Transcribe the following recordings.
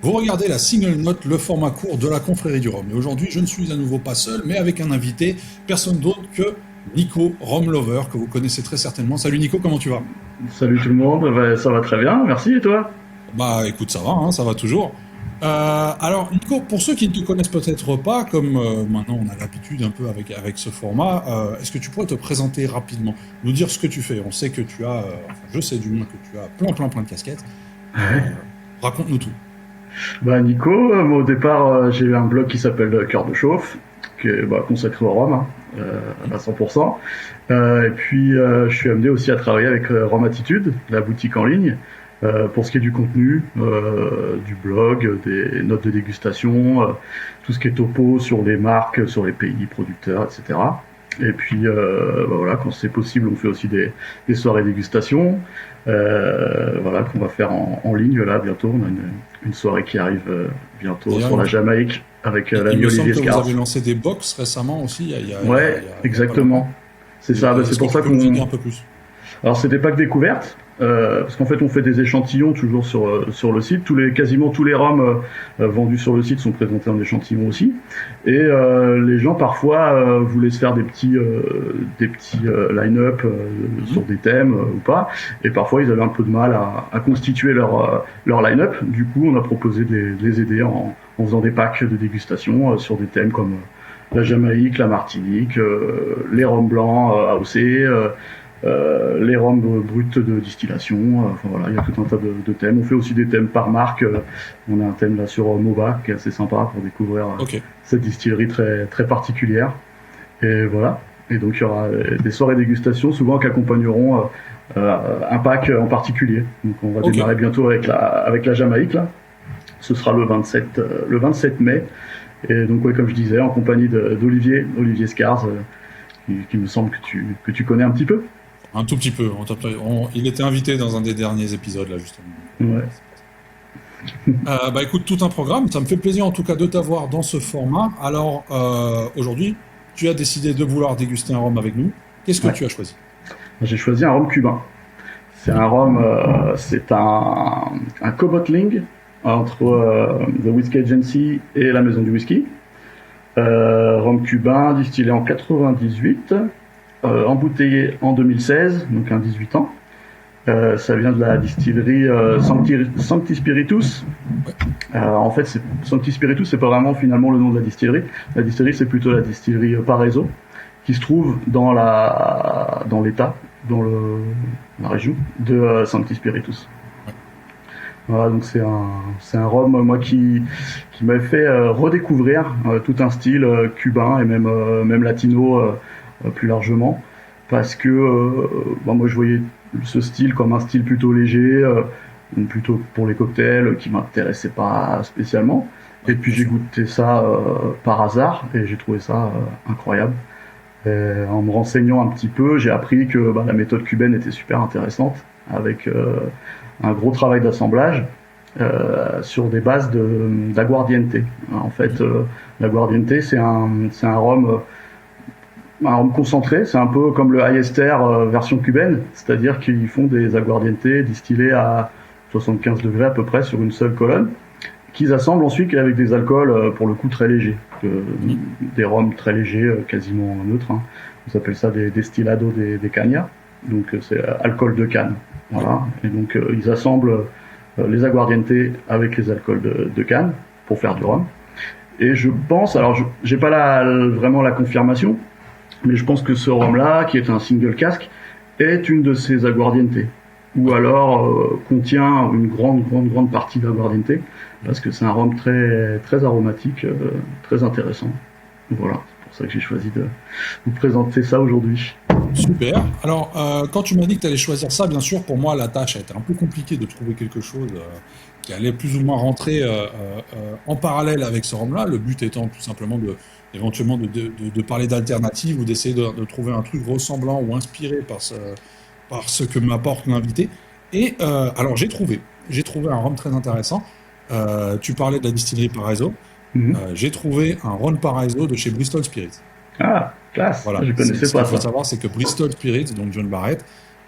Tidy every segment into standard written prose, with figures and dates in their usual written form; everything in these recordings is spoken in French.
Vous regardez la single note, le format court de la confrérie du Rhum. Et aujourd'hui, je ne suis à nouveau pas seul, mais avec un invité, personne d'autre que Nico, Rhum Lover, que vous connaissez très certainement. Salut Nico, comment tu vas? Salut tout le monde, ça va très bien, merci et toi? Bah écoute, ça va, hein, ça va toujours. Alors Nico, pour ceux qui ne te connaissent peut-être pas, comme maintenant on a l'habitude un peu avec ce format, est-ce que tu pourrais te présenter rapidement, nous dire ce que tu fais? On sait que tu as, enfin je sais du moins que tu as plein de casquettes. Euh, Raconte-nous tout. Bah Nico, moi au départ j'ai eu un blog qui s'appelle Cœur de Chauffe, qui est consacré au rhum, à 100%. Et puis je suis amené aussi à travailler avec Rhum Attitude, la boutique en ligne, pour ce qui est du contenu, du blog, des notes de dégustation, tout ce qui est topo sur les marques, sur les pays, producteurs, etc. Et puis voilà, quand c'est possible, on fait aussi des soirées dégustation. Voilà, qu'on va faire en ligne là bientôt. On a une soirée qui arrive bientôt D'ailleurs, sur la Jamaïque avec il l'ami me semble Olivier que vous avez Scars. lancé des box récemment aussi, Ouais, il y a pas longtemps. exactement. C'est ça, Est-ce c'est que pour tu ça peux nous en qu'on. dire un peu plus? Alors c'était pas que découverte, parce qu'en fait on fait des échantillons toujours sur le site. Quasiment tous les rhums vendus sur le site sont présentés en échantillon aussi. Et les gens parfois voulaient se faire des petits line-up Mhm. sur des thèmes ou pas. Et parfois ils avaient un peu de mal à constituer leur line-up. Du coup on a proposé de les aider en faisant des packs de dégustation sur des thèmes comme la Jamaïque, la Martinique, les rhums blancs AOC. Les rhums bruts de distillation, enfin voilà, il y a tout un tas de thèmes. On fait aussi des thèmes par marque. On a un thème là sur Mova qui est assez sympa pour découvrir Ok. cette distillerie très, très particulière. Et voilà. Et donc il y aura des soirées dégustation souvent qui accompagneront un pack en particulier. Donc on va Ok. démarrer bientôt avec la Jamaïque là. Ce sera le 27 mai. Et donc ouais, comme je disais, en compagnie d'Olivier Scars, qui me semble que tu connais un petit peu. Un tout petit peu. Il était invité dans un des derniers épisodes, là, justement. Donc, Ouais. c'est pour ça. Bah écoute, tout un programme. Ça me fait plaisir, en tout cas, de t'avoir dans ce format. Alors, aujourd'hui, tu as décidé de vouloir déguster un rhum avec nous. Qu'est-ce que Ouais. tu as choisi? J'ai choisi un rhum cubain. C'est un rhum, c'est un co-bottling entre The Whiskey Agency et la Maison du Whisky. Rhum cubain distillé en 98, embouteillé en 2016, donc un 18 ans. Ça vient de la distillerie Sancti Spiritus. Ouais. En fait, Sancti Spiritus, c'est pas vraiment finalement le nom de la distillerie. La distillerie, c'est plutôt la distillerie Paraiso, qui se trouve dans l'État, la région de Sancti Spiritus. Ouais. Voilà, donc c'est un rhum moi qui m'a fait redécouvrir tout un style cubain et même latino plus largement, parce que moi je voyais ce style comme un style plutôt léger, plutôt pour les cocktails, qui m'intéressait pas spécialement. Ouais, Et puis bien j'ai sûr. goûté ça par hasard et j'ai trouvé ça incroyable. En me renseignant un petit peu, j'ai appris que la méthode cubaine était super intéressante, avec un gros travail d'assemblage sur des bases d'aguardiente. En fait, Mhm. l'aguardiente, c'est un rhum concentré, c'est un peu comme le Ayester version cubaine, c'est-à-dire qu'ils font des aguardiente distillés à 75 degrés à peu près sur une seule colonne, qu'ils assemblent ensuite avec des alcools pour le coup très légers, Mhm. des rhums très légers, quasiment neutres. Hein. On appelle ça des destillados des cañas, donc c'est alcool de canne. Ouais. Voilà. Et donc ils assemblent les aguardiente avec les alcools de canne pour faire du rhum. Et je pense, alors j'ai pas vraiment la confirmation, mais je pense que ce rhum-là, qui est un single cask, est une de ces aguardiente. Ou alors contient une grande partie d'aguardiente, parce que c'est un rhum très, très aromatique, très intéressant. Voilà, c'est pour ça que j'ai choisi de vous présenter ça aujourd'hui. Super. Alors, quand tu m'as dit que tu allais choisir ça, bien sûr, pour moi, la tâche a été un peu compliquée de trouver quelque chose qui allait plus ou moins rentrer en parallèle avec ce rhum-là. Le but étant tout simplement éventuellement de parler d'alternatives ou d'essayer de trouver un truc ressemblant ou inspiré par ce que m'apporte l'invité. Et alors, j'ai trouvé un rhum très intéressant. Tu parlais de la distillerie Paraiso. Mhm. J'ai trouvé un Ron Paraiso de chez Bristol Spirits. Ah, classe, Voilà, je connaissais ce pas qu'il faut ça. savoir, c'est que Bristol Spirits, donc John Barrett,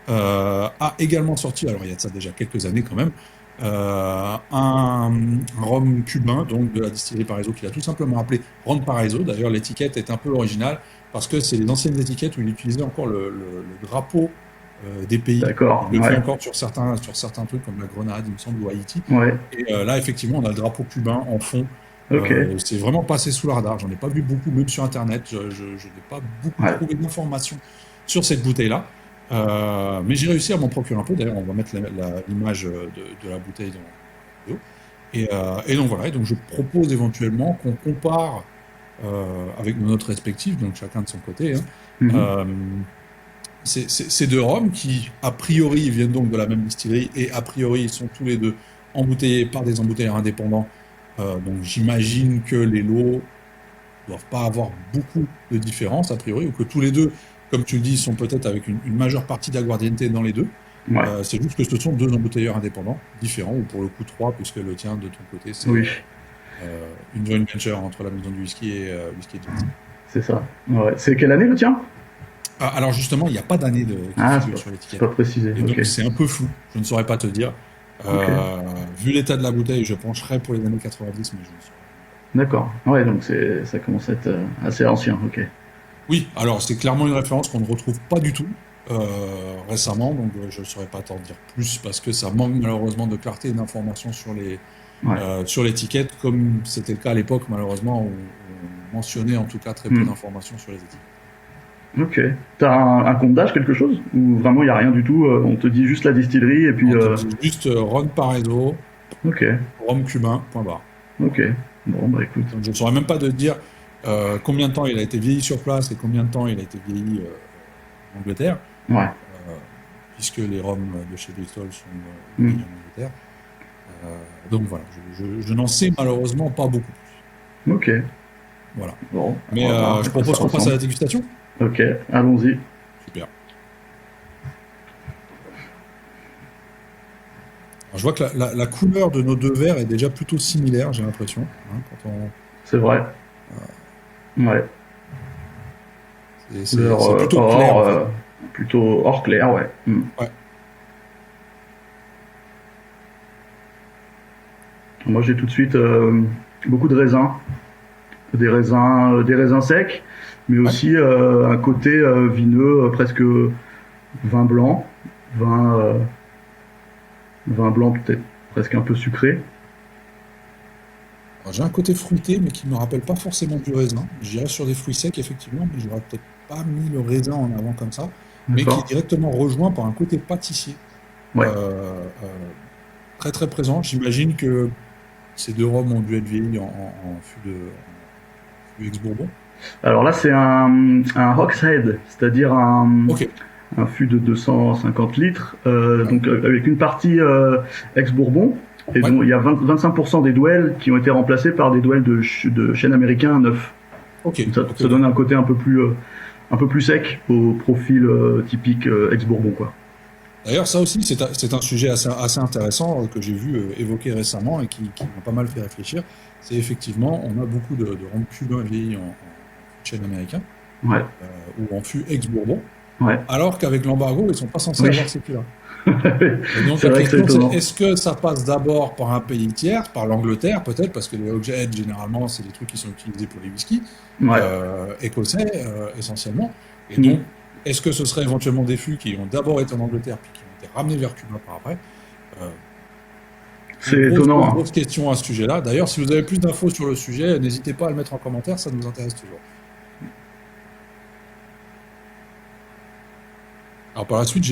a également sorti, alors il y a de ça déjà quelques années quand même, un rhum cubain, donc de la distillerie Paraiso, qu'il a tout simplement appelé Ron Paraiso. D'ailleurs, l'étiquette est un peu originale parce que c'est les anciennes étiquettes où il utilisait encore le drapeau des pays. D'accord, Il le fait ouais, encore sur certains trucs comme la Grenade, il me semble, ou Haïti. ouais, Et là, effectivement, on a le drapeau cubain en fond. ok, C'est vraiment passé sous la radar. J'en ai pas vu beaucoup, même sur Internet. Je n'ai pas beaucoup ouais, trouvé d'informations sur cette bouteille-là. Mais j'ai réussi à m'en procurer un peu. D'ailleurs, on va mettre l'image de la bouteille dans la vidéo. Et donc voilà. Et donc je propose éventuellement qu'on compare avec nos notes respectives, donc chacun de son côté, hein, mhm, euh, ces deux rhums qui, a priori, viennent donc de la même distillerie et a priori, ils sont tous les deux embouteillés par des embouteilleurs indépendants. Donc j'imagine que les lots doivent pas avoir beaucoup de différence, a priori, ou que tous les deux, comme tu le dis, sont peut-être avec une majeure partie d'aguardiente dans les deux. ouais, C'est juste que ce sont deux embouteilleurs indépendants, différents, ou pour le coup trois, puisque le tien, de ton côté, c'est oui, une joint venture entre la maison du whisky et Whisky Johnson. c'est ça. Ouais. C'est quelle année le tien? Alors justement, il n'y a pas d'année qui Ah, figure sur c'est l'étiquette. pas précisé, Et donc ok, c'est un peu flou, je ne saurais pas te dire. ok, Vu l'état de la bouteille, je pencherais pour les années 90, mais je ne saurais pas. d'accord. Ouais, donc ça commence à être assez ancien, ok. Oui, alors c'est clairement une référence qu'on ne retrouve pas du tout récemment, donc je ne saurais pas t'en dire plus parce que ça manque malheureusement de clarté et d'informations Ouais. sur l'étiquette, comme c'était le cas à l'époque malheureusement où on mentionnait en tout cas très peu Hmm. d'informations sur les étiquettes. Ok. T'as un compte d'âge, quelque chose? Ou vraiment il n'y a rien du tout, on te dit juste la distillerie et puis... On te dit juste Ron Paredo, Ok, rhum cubain, point barre. ok. Bon, bah écoute. Donc je ne saurais même pas te dire combien de temps il a été vieilli sur place et combien de temps il a été vieilli en Angleterre, Ouais. euh, puisque les rhums de chez Bristol sont Hmm. vieillis en Angleterre. Donc voilà, je n'en sais malheureusement pas beaucoup plus. Ok. Voilà. Bon, Mais on va voir je à quoi ça propose qu'on passe à ressemble. la dégustation. Ok, allons-y. Super. Alors, je vois que la couleur de nos deux verres est déjà plutôt similaire, j'ai l'impression. Hein, C'est vrai. Ouais. Couleur c'est plutôt clair or, en fait. plutôt or clair, ouais. Hmm. Ouais. Moi j'ai tout de suite beaucoup de raisins. Des raisins secs, mais Ouais. aussi un côté vineux, presque vin blanc. Vin, euh, vin blanc peut-être presque un peu sucré. Alors, j'ai un côté fruité, mais qui ne me rappelle pas forcément du raisin. J'irais sur des fruits secs, effectivement, mais j'aurais peut-être pas mis le raisin en avant comme ça, mais qui est D'accord. directement rejoint par un côté pâtissier Ouais. très très présent. J'imagine que ces deux rhums ont dû être vieillis en fût ex-bourbon. Alors là, c'est un Hogshead, c'est-à-dire Ok, un fût de 250 litres, ouais, donc avec une partie ex-bourbon, et ouais, dont il y a 25% des douelles qui ont été remplacées par des douelles de chêne américain neuf. ok, Donc ça, ok, ça ok. donne un côté un peu plus sec au profil typique ex-bourbon, quoi. D'ailleurs, ça aussi, c'est un sujet assez intéressant que j'ai vu évoqué récemment et qui m'a pas mal fait réfléchir. C'est effectivement, on a beaucoup de rhums cubains vieillis en fût de chêne américain Ouais, ou en fût ex-bourbon, ouais. alors qu'avec l'embargo, ils ne sont pas censés Oui, avoir ces prix-là. Et donc c'est la vrai que c'est question c'est, étonnant. est-ce que ça passe d'abord par un pays tiers, par l'Angleterre peut-être, parce que les Hogsheads généralement c'est des trucs qui sont utilisés pour les whiskies Ouais. écossais essentiellement. Et Mm. donc est-ce que ce serait éventuellement des fûts qui ont d'abord été en Angleterre puis qui ont été ramenés vers Cuba par après? Euh, C'est étonnant, hein. Grosse question à ce sujet-là. D'ailleurs, si vous avez plus d'infos sur le sujet, n'hésitez pas à le mettre en commentaire, ça nous intéresse toujours. Alors par la suite,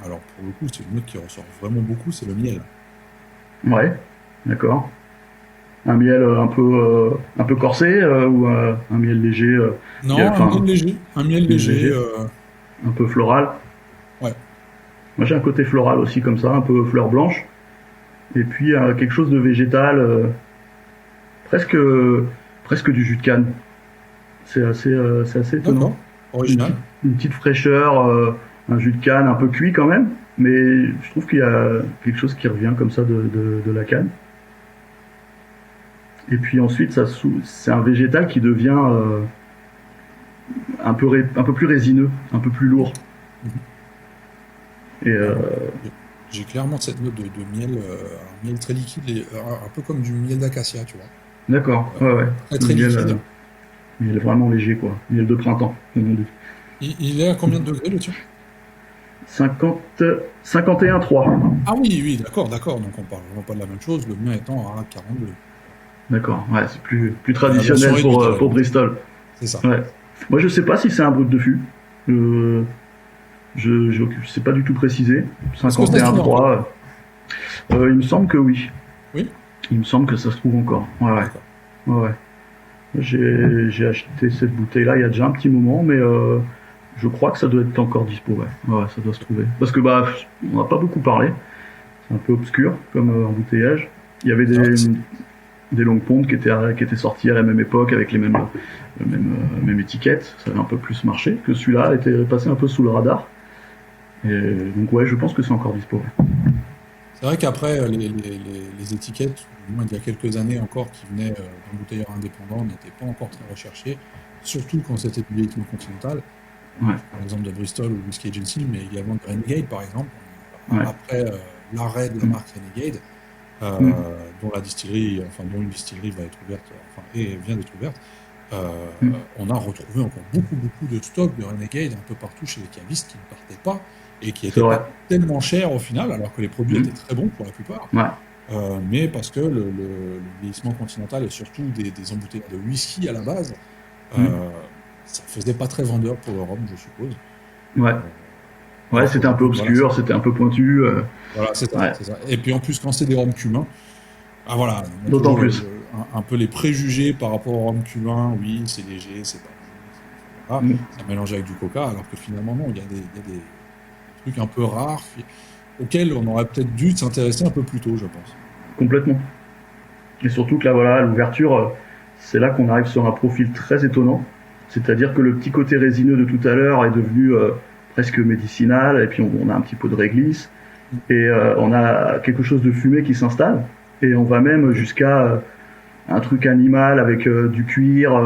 alors pour le coup, c'est une note qui ressort vraiment beaucoup, c'est le miel. Ouais, d'accord. Un miel un peu corsé ou un miel léger, Non, enfin, un miel miel léger. léger, un peu floral. Ouais. Moi j'ai un côté floral aussi comme ça, un peu fleur blanche. Et puis quelque chose de végétal, presque, presque du jus de canne. C'est assez étonnant. D'accord, original. Une petite fraîcheur, un jus de canne un peu cuit quand même, mais je trouve qu'il y a quelque chose qui revient comme ça de la canne. Et puis ensuite, c'est un végétal qui devient un peu plus résineux, un peu plus lourd. Mhm. Et Alors, J'ai clairement cette note de miel, un miel très liquide, un peu comme du miel d'acacia, tu vois. D'accord, Euh, ouais, ouais. Très Le très liquide. miel vraiment léger, quoi. Miel de printemps, comme on dit. Il est à combien de degrés le tien? 50, 51,3. Ah oui, oui, d'accord, d'accord. Donc on parle vraiment pas de la même chose. Le mien étant à 42. D'accord, ouais, c'est plus La version traditionnel réduite à la pour limite. Bristol. C'est ça. Ouais. Moi, je sais pas si c'est un brut de fût. Euh, je sais pas du tout précisé. Est-ce que ça se trouve encore? 51,3. Il me semble que oui. Oui? Il me semble que ça se trouve encore. Ouais, ouais. D'accord. Ouais, ouais. J'ai acheté cette bouteille-là il y a déjà un petit moment, mais je crois que ça doit être encore dispo. Ouais, ouais, ça doit se trouver. Parce que bah, on n'a pas beaucoup parlé. C'est un peu obscur comme embouteillage. Il y avait C'est vrai que des longues pontes qui étaient sorties à la même époque avec les mêmes étiquettes. Ça avait un peu plus marché. Que celui-là était passé un peu sous le radar. Et donc ouais, je pense que c'est encore dispo. Ouais. c'est vrai qu'après, les étiquettes, du moins il y a quelques années encore, qui venaient d'embouteilleurs indépendants, n'étaient pas encore très recherchées, surtout quand c'était du vieillissement continental. Ouais. Je prends l'exemple de Bristol ou Whisky Agency, mais également de Renegade, par exemple. Ouais. Après l'arrêt de la marque Renegade, Mm. dont la distillerie, enfin dont une distillerie va être ouverte, enfin et vient d'être ouverte, Mm. on a retrouvé encore beaucoup de stocks de Renegade un peu partout chez les cavistes qui ne partaient pas et qui C'est n'étaient vrai. pas tellement chers au final, alors que les produits Mm. étaient très bons pour la plupart. Ouais. Mais parce que le vieillissement continental et surtout des embouteillages de whisky à la base, Mm. ça faisait pas très vendeur pour le rhum, je suppose. Ouais. Ouais, Alors c'était un peu qu'aujourd'hui, voilà, obscur, c'était un peu pointu. voilà, c'est ça, Ouais. c'est ça. Et puis en plus, quand c'est des rhums cubains, ah voilà, on a D'autant toujours plus. un peu les préjugés par rapport au rhum cubain. Oui, c'est léger, c'est pas bon, voilà, Mm. ça mélange avec du coca, alors que finalement non, il y a des trucs un peu rares auxquels on aurait peut-être dû s'intéresser un peu plus tôt, je pense. Complètement. Et surtout que là, voilà, l'ouverture, c'est là qu'on arrive sur un profil très étonnant. C'est-à-dire que le petit côté résineux de tout à l'heure est devenu presque médicinal, et puis on a un petit peu de réglisse, et on a quelque chose de fumé qui s'installe, et on va même jusqu'à un truc animal avec du cuir,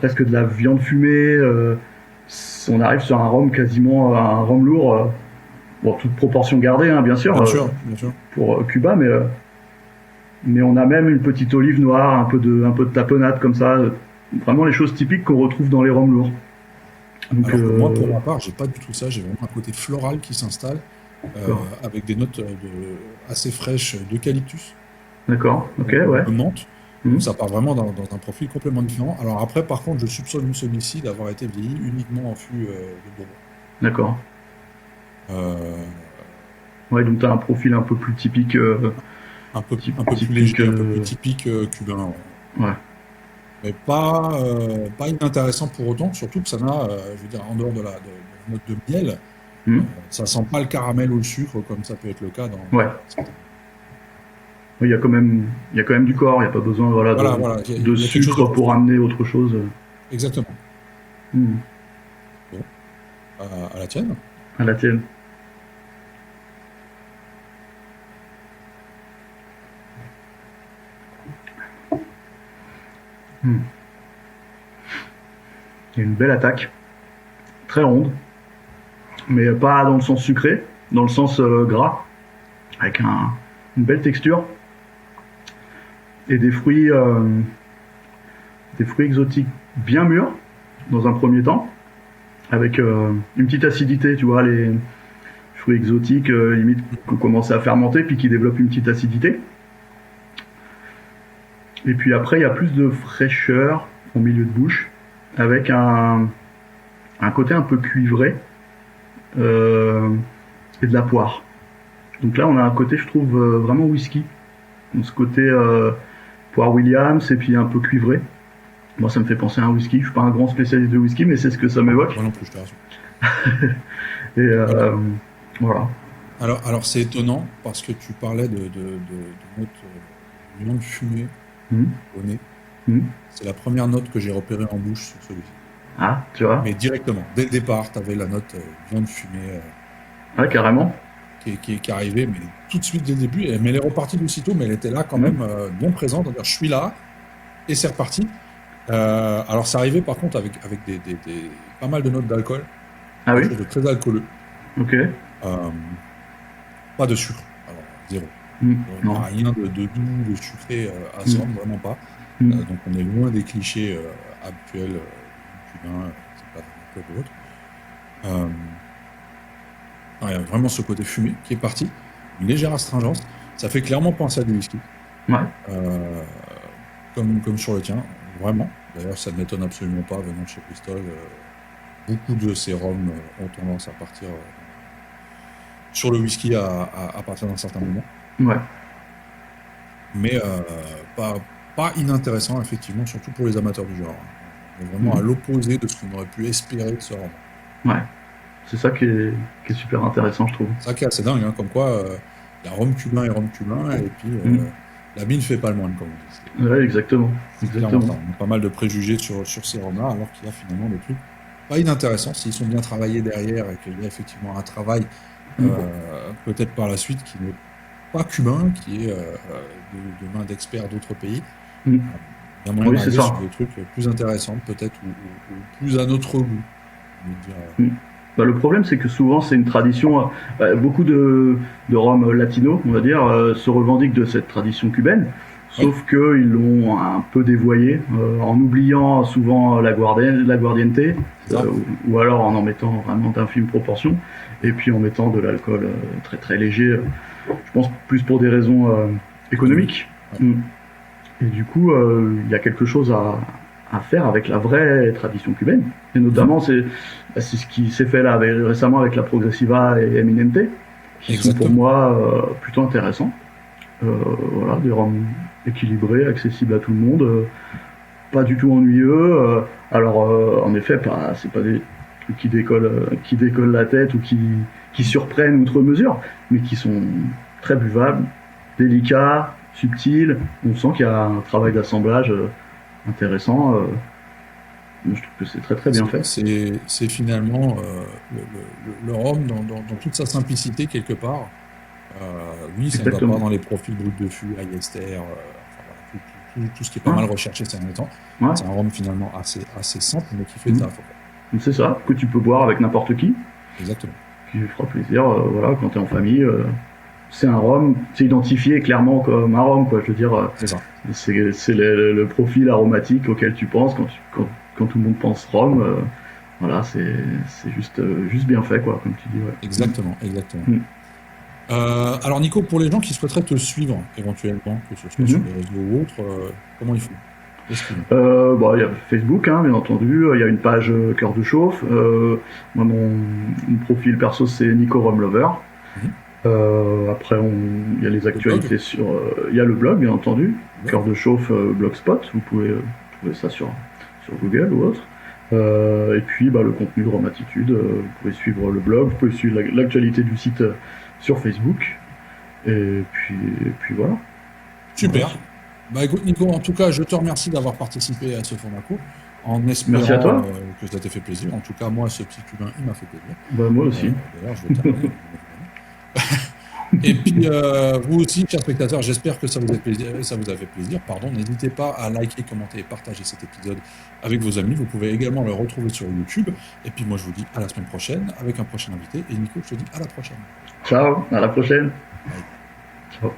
presque de la viande fumée. On arrive sur un rhum quasiment, un rhum lourd, bon, toute proportion gardée, hein, bien sûr, Bien sûr. pour Cuba, mais on a même une petite olive noire, un peu de tapenade comme ça, vraiment les choses typiques qu'on retrouve dans les rhums lourds. Donc, Alors que moi, pour ma part, j'ai pas du tout ça. J'ai vraiment un côté floral qui s'installe, d'accord, avec des notes assez fraîches d'eucalyptus, d'accord, ok, ouais, de menthe. mhm, Donc ça part vraiment dans un profil complètement différent. Alors après, par contre, je soupçonne celui-ci d'avoir été vieilli uniquement en fût de Bourbon. d'accord. Euh, Ouais, donc t'as un profil un peu plus typique, un peu plus typique, léger, un peu plus typique cubain. Ouais. ouais. Mais pas inintéressant pour autant, surtout que ça n'a, je veux dire, en dehors de la note de miel, Mhm, ça sent pas le caramel ou le sucre comme ça peut être le cas ouais. certains. Oui, il y a quand même du corps, il n'y a pas besoin, voilà, Voilà, voilà, de il y a quelque chose de sucre pour construit. amener autre chose. Exactement. Mhm. Bon, à la tienne. À la tienne. Mhm. Il y a une belle attaque, très ronde, mais pas dans le sens sucré, dans le sens gras, avec une belle texture et des fruits exotiques bien mûrs dans un premier temps, avec une petite acidité, tu vois, les fruits exotiques limite qu'on commence à fermenter puis qui développent une petite acidité. Et puis après, il y a plus de fraîcheur au milieu de bouche, avec un côté un peu cuivré et de la poire. Donc là, on a un côté, je trouve, vraiment whisky. Donc ce côté poire Williams et puis un peu cuivré. Moi, ça me fait penser à un whisky. Je suis pas un grand spécialiste de whisky, mais c'est ce que ça m'évoque. Moi non plus, je te rassure. Et Alors, voilà. alors c'est étonnant parce que tu parlais de notes de viande fumée Mhm. au nez. Mhm. C'est la première note que j'ai repérée en bouche sur celui-ci. Ah, tu vois. Mais directement, dès le départ, tu avais la note viande fumée Ouais, carrément. qui arrivait, mais tout de suite dès le début. Mais elle est repartie d'aussitôt, mais elle était là quand Mhm. même bien présente. C'est-à-dire, je suis là et c'est reparti. Alors, ça arrivait par contre avec pas mal de notes d'alcool, Ah quelque oui. chose de très alcooleux. Ok. Euh, pas de sucre. Alors, zéro. Mm. Il n'y a Non. rien de doux, de sucré à ce Mm. rhum, vraiment pas. Mm. Donc on est loin des clichés actuels du cubain, c'est pas un peu l'autre. Euh, il y a vraiment ce côté fumé qui est parti, une légère astringence. Ça fait clairement penser à du whisky, Ouais. euh, comme sur le tien, vraiment. D'ailleurs, ça ne m'étonne absolument pas venant de chez Bristol. Beaucoup de ces rhums ont tendance à partir sur le whisky à partir d'un certain moment. Ouais. Mais pas, pas inintéressant, effectivement, surtout pour les amateurs du genre. On est vraiment à l'opposé de ce qu'on aurait pu espérer de ce rhum. Ouais. C'est ça qui est super intéressant, je trouve. C'est ça qui est assez dingue, hein, comme quoi il y a rhum cubain et rhum cubain, et puis la mine fait pas le moine, comme on dit. Ouais, exactement. C'est clairement ça. On a pas mal de préjugés sur ces rhums-là, alors qu'il y a finalement des trucs pas inintéressants, s'ils sont bien travaillés derrière, et qu'il y a effectivement un travail, peut-être par la suite, qui n'est pas cubain, qui est de main d'experts d'autres pays. Il y a moyen d'arriver sur des trucs plus intéressants, peut-être, ou plus à notre goût. Bah, le problème, c'est que souvent, c'est une tradition. Beaucoup de Roms latinos, on va dire, se revendiquent de cette tradition cubaine, sauf qu'ils l'ont un peu dévoyée, en oubliant souvent l'aguardiente, ou alors en mettant vraiment d'infimes proportions, et puis en mettant de l'alcool très très léger, je pense plus pour des raisons économiques. Et du coup, il y a quelque chose à faire avec la vraie tradition cubaine, et notamment c'est ce qui s'est fait là récemment avec la Progressiva et Eminente, qui sont pour moi plutôt intéressants. Voilà, des rhums équilibrés, accessibles à tout le monde, pas du tout ennuyeux. Alors en effet, c'est pas des trucs qui décollent la tête ou qui surprennent outre mesure, mais qui sont très buvables, délicats, subtils. On sent qu'il y a un travail d'assemblage intéressant. Je trouve que c'est très très bien fait. C'est finalement le rhum dans toute sa simplicité quelque part. Oui, ça ne va pas dans les profils brut de fût, high ester, tout ce qui est pas mal recherché ces derniers temps. C'est un rhum finalement assez simple, mais qui fait de la fois. C'est ça, que tu peux boire avec n'importe qui. Exactement. Qui fera plaisir, voilà, quand tu es en famille. C'est un rhum, c'est identifié clairement comme un rhum, quoi. Je veux dire, c'est ça. C'est le profil aromatique auquel tu penses quand tout le monde pense rhum. Voilà, c'est juste bien fait, quoi, comme tu dis. Ouais. Exactement. Alors Nico, pour les gens qui souhaiteraient te suivre éventuellement, que ce soit sur les réseaux ou autres, comment ils font? Il y a Facebook, hein, bien entendu. Il y a une page Cœur de Chauffe. Moi, mon profil perso, c'est Nico Rhum Lover. Après, il y a les actualités il y a le blog, bien entendu. Cœur de Chauffe Blogspot. Vous pouvez trouver ça sur Google ou autre. Et puis, le contenu de Rhum Attitude. Vous pouvez suivre le blog. Vous pouvez suivre l'actualité du site sur Facebook. Et puis voilà. Super. Écoute Nico, en tout cas, je te remercie d'avoir participé à ce format court, en espérant Merci à toi. Que ça t'ait fait plaisir. En tout cas, moi, ce petit cubain, il m'a fait plaisir. Moi aussi. D'ailleurs, je vais terminer. Et puis, vous aussi, chers spectateurs, j'espère que ça vous a fait plaisir. N'hésitez pas à liker, commenter et partager cet épisode avec vos amis. Vous pouvez également le retrouver sur YouTube. Et puis moi, je vous dis à la semaine prochaine avec un prochain invité. Et Nico, je te dis à la prochaine. Ciao, à la prochaine. Bye. Ciao.